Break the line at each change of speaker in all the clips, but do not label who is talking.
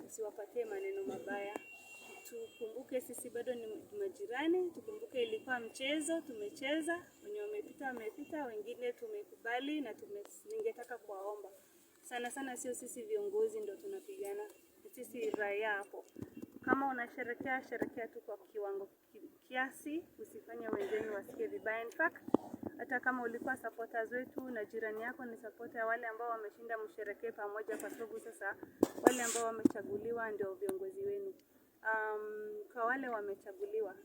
Tusiwapatie maneno mabaya. Tukumbuke sisi bado ni majirani, tukumbuke ilikuwa mchezo, tumecheza, wenye wamepita, wengine tumekubali na ningetaka kuwaomba. Sana sio sisi viongozi ndio tunapigana, sisi raia hapo. Kama unasherehekea, sherekea tu kwa kiwango kiasi, usifanye wengine wasikie vibaya. In fact, hata kama ulikuwa supporters wetu na jirani yako ni supporter wale ambao wameshinda, msherekee pamoja, kwa sababu sasa wale ambao wamechaguliwa ndio viongozi wenu. Kwa wale wamechaguliwa,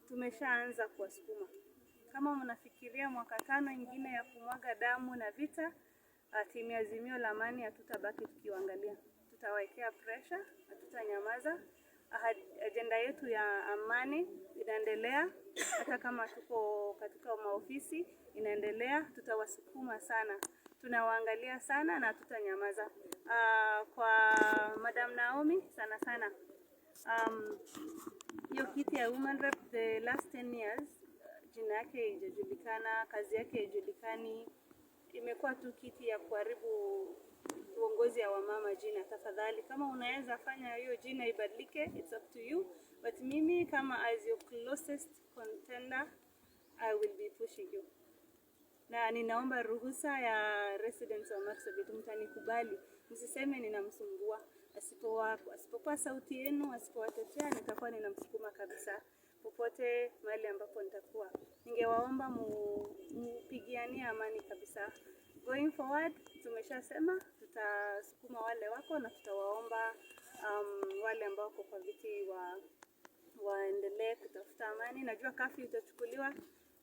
tumeshaanza kuwasukuma. Kama mnafikiria mwaka 5 ingine ya kumwaga damu na vita, timu ya Azimio la Amani hatutabaki tukiwaangalia. Tutawekea pressure, hatutanyamaza. Agenda yetu ya amani inaendelea, hata kama tuko katika maofisi inaendelea. Tutawasukuma sana, tunawaangalia sana na hatutanyamaza. Kwa Madam Naomi sana hiyo kiti ya women rep the last 10 years, jina yake haijulikana, kazi yake haijulikani, imekuwa tu kiti ya kuharibu uongozi ya wamama jina. Tafadhali, kama unaweza fanya hiyo jina ibadilike, it's up to you, but mimi kama as your closest contender, I will be pushing you. Na ninaomba ruhusa ya residents wa Marsabit, mtanikubali, msiseme ninamsumbua. Asipokuwa sauti yenu, asipowatetea, nitakuwa ninamsukuma kabisa popote mahali ambapo nitakuwa. Ningewaomba mpigianie amani kabisa. Going forward, tumeshasema tutasukuma wale wako na tutawaomba wale ambao kwa viti waendelee kutafuta amani. Najua kafi itachukuliwa,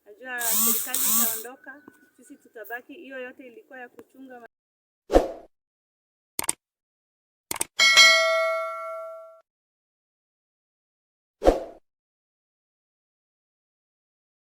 najua serikali itaondoka, sisi tutabaki. Hiyo yote ilikuwa ya kuchunga